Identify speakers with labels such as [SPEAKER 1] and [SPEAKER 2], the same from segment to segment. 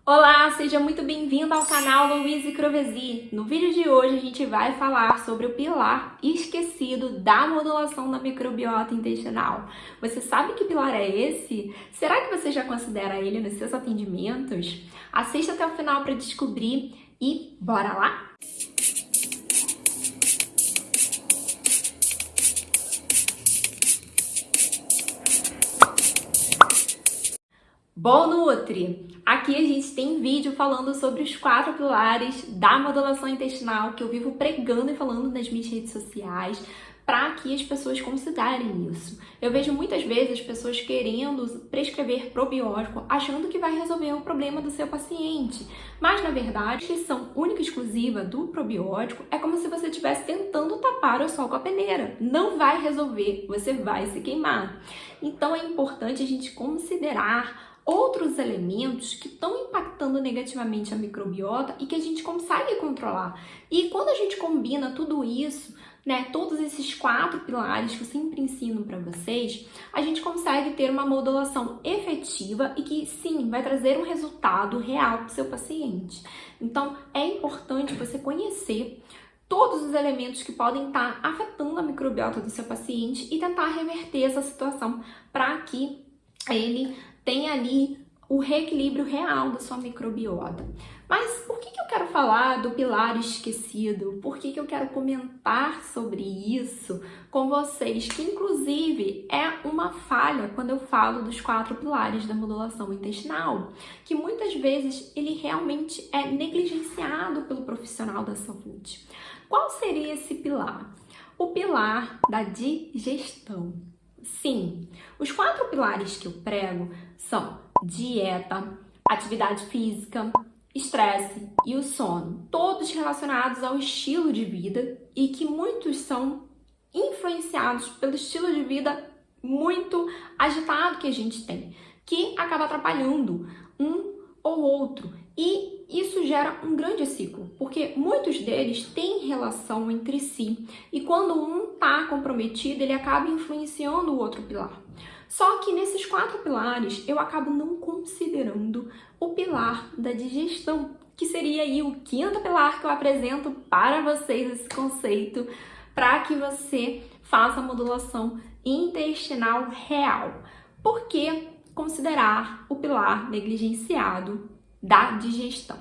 [SPEAKER 1] Olá, seja muito bem-vindo ao canal Louise Crovesi. No vídeo de hoje a gente vai falar sobre o pilar esquecido da modulação da microbiota intestinal. Você sabe que pilar é esse? Será que você já considera ele nos seus atendimentos? Assista até o final para descobrir e bora lá? Bom, Nutri! Aqui a gente tem vídeo falando sobre os 4 pilares da modulação intestinal que eu vivo pregando e falando nas minhas redes sociais para que as pessoas considerem isso. Eu vejo muitas vezes as pessoas querendo prescrever probiótico achando que vai resolver o problema do seu paciente, mas na verdade a prescrição única e exclusiva do probiótico é como se você estivesse tentando tapar o sol com a peneira. Não vai resolver, você vai se queimar. Então é importante a gente considerar outros elementos que estão impactando negativamente a microbiota e que a gente consegue controlar. E quando a gente combina tudo isso, todos esses 4 pilares que eu sempre ensino para vocês, a gente consegue ter uma modulação efetiva e que sim, vai trazer um resultado real para o seu paciente. Então é importante você conhecer todos os elementos que podem estar afetando a microbiota do seu paciente e tentar reverter essa situação para que ele tem ali o reequilíbrio real da sua microbiota. Mas por que eu quero falar do pilar esquecido? Por que eu quero comentar sobre isso com vocês? Que inclusive é uma falha quando eu falo dos 4 pilares da modulação intestinal, que muitas vezes ele realmente é negligenciado pelo profissional da saúde. Qual seria esse pilar? O pilar da digestão. Sim, os 4 pilares que eu prego são dieta, atividade física, estresse e o sono, todos relacionados ao estilo de vida e que muitos são influenciados pelo estilo de vida muito agitado que a gente tem, que acaba atrapalhando um ou outro. E isso gera um grande ciclo, porque muitos deles têm relação entre si e quando um está comprometido, ele acaba influenciando o outro pilar. Só que nesses 4 pilares, eu acabo não considerando o pilar da digestão, que seria aí o 5º pilar que eu apresento para vocês esse conceito, para que você faça a modulação intestinal real. Por que considerar o pilar negligenciado da digestão?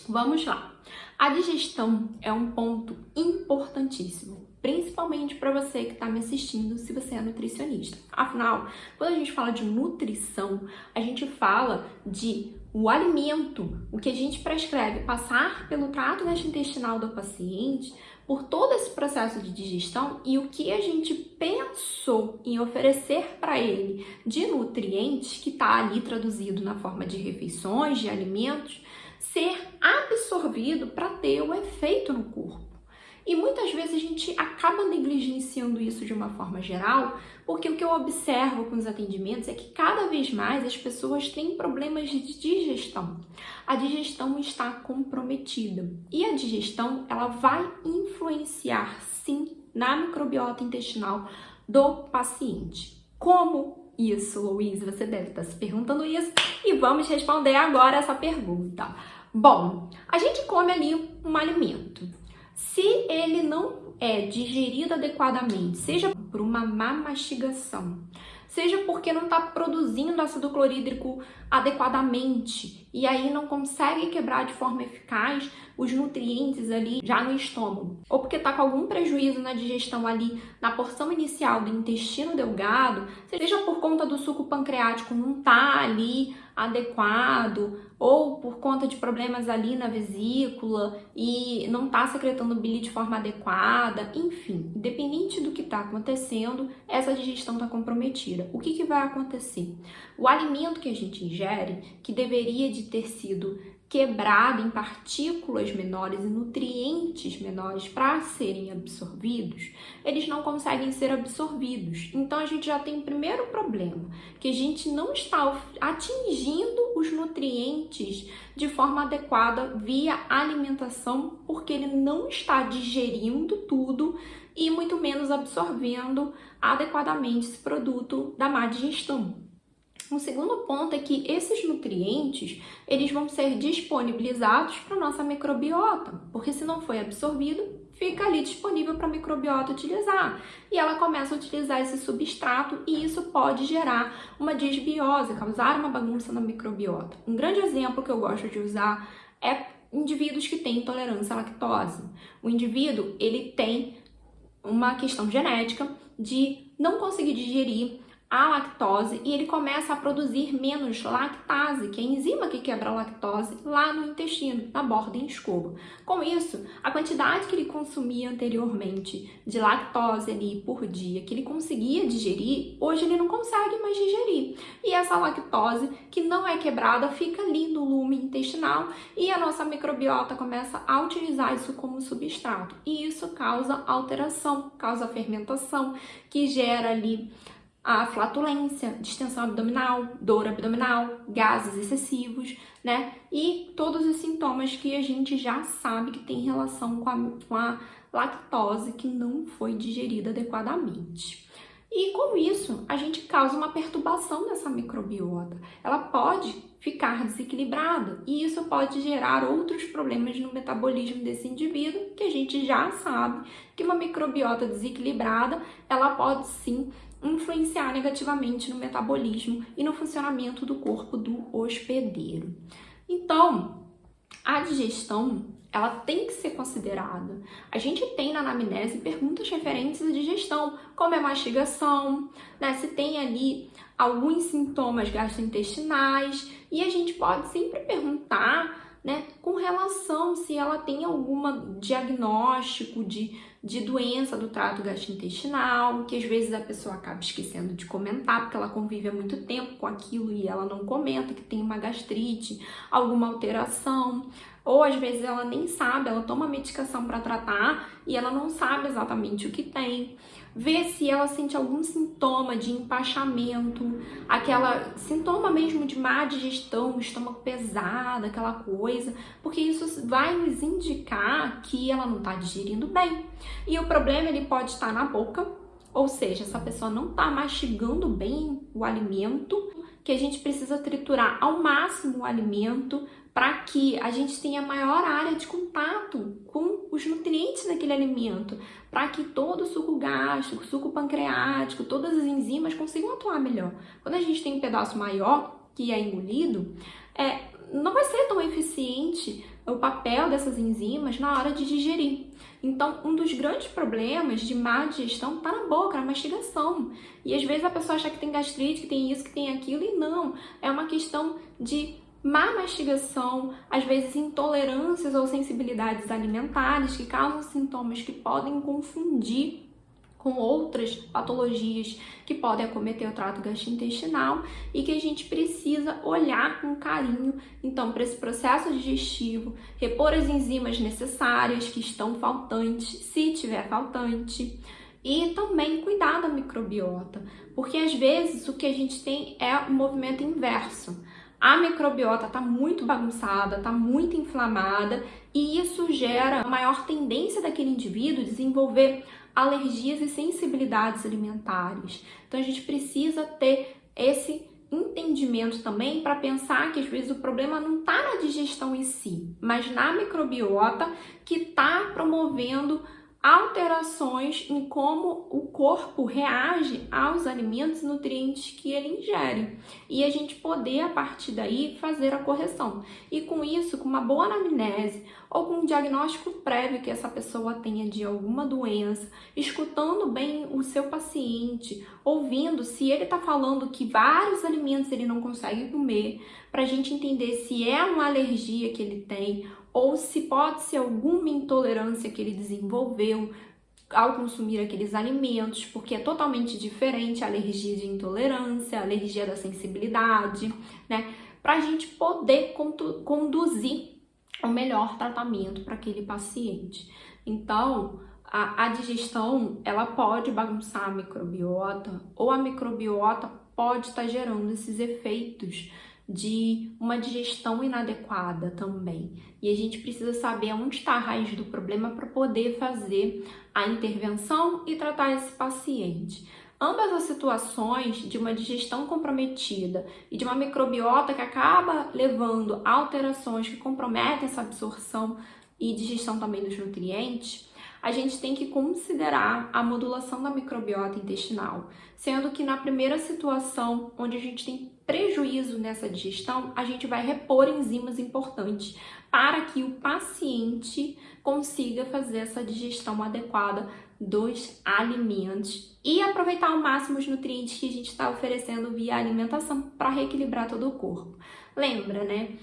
[SPEAKER 1] Vamos lá. A digestão é um ponto importantíssimo, principalmente para você que está me assistindo, se você é nutricionista. Afinal, quando a gente fala de nutrição, a gente fala de o alimento, o que a gente prescreve passar pelo trato gastrointestinal do paciente, por todo esse processo de digestão e o que a gente pensou em oferecer para ele de nutrientes, que está ali traduzido na forma de refeições, de alimentos, ser absorvido para ter o efeito no corpo. E muitas vezes a gente acaba negligenciando isso de uma forma geral, porque o que eu observo com os atendimentos é que cada vez mais as pessoas têm problemas de digestão. A digestão está comprometida e a digestão ela vai influenciar sim na microbiota intestinal do paciente. Como isso, Louise? Você deve estar se perguntando isso e vamos responder agora essa pergunta. Bom, a gente come ali um alimento. Se ele não é digerido adequadamente, seja por uma má mastigação, seja porque não está produzindo ácido clorídrico adequadamente e aí não consegue quebrar de forma eficaz os nutrientes ali já no estômago, ou porque está com algum prejuízo na digestão ali na porção inicial do intestino delgado, seja por conta do suco pancreático não estar ali adequado, ou por conta de problemas ali na vesícula e não está secretando bile de forma adequada, enfim, independente do que está acontecendo, essa digestão está comprometida. O que vai acontecer? O alimento que a gente ingere, que deveria de ter sido quebrado em partículas menores e nutrientes menores para serem absorvidos, eles não conseguem ser absorvidos. Então a gente já tem o primeiro problema, que a gente não está atingindo os nutrientes de forma adequada via alimentação, porque ele não está digerindo tudo e muito menos absorvendo adequadamente esse produto da má digestão. O segundo ponto é que esses nutrientes, eles vão ser disponibilizados para a nossa microbiota, porque se não foi absorvido, fica ali disponível para a microbiota utilizar. E ela começa a utilizar esse substrato e isso pode gerar uma disbiose, causar uma bagunça na microbiota. Um grande exemplo que eu gosto de usar é indivíduos que têm intolerância à lactose. O indivíduo, ele tem uma questão genética de não conseguir digerir a lactose e ele começa a produzir menos lactase, que é a enzima que quebra a lactose lá no intestino, na borda em escova. Com isso, a quantidade que ele consumia anteriormente de lactose ali por dia, que ele conseguia digerir, hoje ele não consegue mais digerir. E essa lactose que não é quebrada fica ali no lume intestinal e a nossa microbiota começa a utilizar isso como substrato. E isso causa alteração, causa fermentação, que gera ali a flatulência, distensão abdominal, dor abdominal, gases excessivos, né? E todos os sintomas que a gente já sabe que tem relação com a lactose que não foi digerida adequadamente. E com isso, a gente causa uma perturbação nessa microbiota. Ela pode ficar desequilibrada e isso pode gerar outros problemas no metabolismo desse indivíduo, que a gente já sabe que uma microbiota desequilibrada, ela pode sim influenciar negativamente no metabolismo e no funcionamento do corpo do hospedeiro. Então, a digestão, ela tem que ser considerada. A gente tem na anamnese perguntas referentes à digestão, como é a mastigação, né, se tem ali alguns sintomas gastrointestinais, e a gente pode sempre perguntar, né, com relação se ela tem algum diagnóstico de doença do trato gastrointestinal, que às vezes a pessoa acaba esquecendo de comentar, porque ela convive há muito tempo com aquilo e ela não comenta que tem uma gastrite, alguma alteração, ou às vezes ela nem sabe, ela toma medicação para tratar e ela não sabe exatamente o que tem. Ver se ela sente algum sintoma de empachamento, aquela sintoma mesmo de má digestão, estômago pesado, aquela coisa, porque isso vai nos indicar que ela não está digerindo bem. E o problema ele pode estar na boca, ou seja, essa pessoa não está mastigando bem o alimento, que a gente precisa triturar ao máximo o alimento para que a gente tenha maior área de contato com os nutrientes daquele alimento, para que todo o suco gástrico, suco pancreático, todas as enzimas consigam atuar melhor. Quando a gente tem um pedaço maior que é engolido, não vai ser tão eficiente o papel dessas enzimas na hora de digerir. Então, um dos grandes problemas de má digestão está na boca, na mastigação. E às vezes a pessoa acha que tem gastrite, que tem isso, que tem aquilo, e não. É uma questão de má mastigação, às vezes intolerâncias ou sensibilidades alimentares que causam sintomas que podem confundir com outras patologias que podem acometer o trato gastrointestinal e que a gente precisa olhar com carinho, então, para esse processo digestivo, repor as enzimas necessárias que estão faltantes, se tiver faltante, e também cuidar da microbiota, porque às vezes o que a gente tem é um movimento inverso. A microbiota está muito bagunçada, está muito inflamada e isso gera a maior tendência daquele indivíduo a desenvolver alergias e sensibilidades alimentares. Então a gente precisa ter esse entendimento também para pensar que às vezes o problema não está na digestão em si, mas na microbiota que está promovendo alterações em como o corpo reage aos alimentos e nutrientes que ele ingere. E a gente poder, a partir daí, fazer a correção. E com isso, com uma boa anamnese ou com um diagnóstico prévio que essa pessoa tenha de alguma doença, escutando bem o seu paciente, ouvindo se ele está falando que vários alimentos ele não consegue comer, para a gente entender se é uma alergia que ele tem ou se pode ser alguma intolerância que ele desenvolveu ao consumir aqueles alimentos, porque é totalmente diferente a alergia de intolerância, a alergia da sensibilidade, né? Para a gente poder conduzir o melhor tratamento para aquele paciente. Então, a digestão, ela pode bagunçar a microbiota, ou a microbiota pode estar gerando esses efeitos de uma digestão inadequada também. E a gente precisa saber onde está a raiz do problema para poder fazer a intervenção e tratar esse paciente. Ambas as situações de uma digestão comprometida e de uma microbiota que acaba levando a alterações que comprometem essa absorção e digestão também dos nutrientes, a gente tem que considerar a modulação da microbiota intestinal, sendo que na primeira situação, onde a gente tem prejuízo nessa digestão, a gente vai repor enzimas importantes para que o paciente consiga fazer essa digestão adequada dos alimentos e aproveitar ao máximo os nutrientes que a gente está oferecendo via alimentação para reequilibrar todo o corpo. Lembra, né?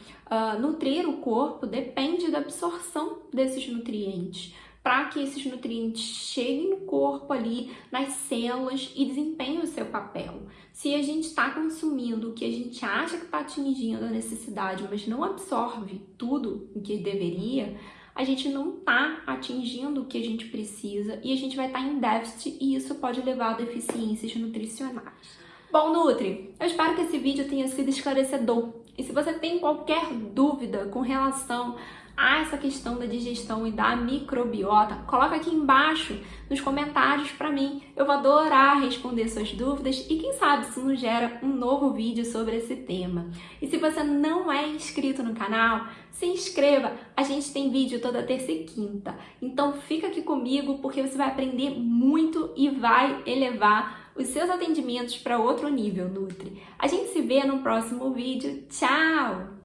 [SPEAKER 1] Nutrir o corpo depende da absorção desses nutrientes, para que esses nutrientes cheguem no corpo ali, nas células e desempenhem o seu papel. Se a gente está consumindo o que a gente acha que está atingindo a necessidade, mas não absorve tudo o que deveria, a gente não está atingindo o que a gente precisa e a gente vai estar em déficit e isso pode levar a deficiências nutricionais. Bom, Nutri, eu espero que esse vídeo tenha sido esclarecedor. E se você tem qualquer dúvida com relação a essa questão da digestão e da microbiota, coloca aqui embaixo nos comentários para mim. Eu vou adorar responder suas dúvidas e quem sabe isso não gera um novo vídeo sobre esse tema. E se você não é inscrito no canal, se inscreva. A gente tem vídeo toda terça e quinta. Então fica aqui comigo porque você vai aprender muito e vai elevar os seus atendimentos para outro nível, Nutri. A gente se vê no próximo vídeo. Tchau!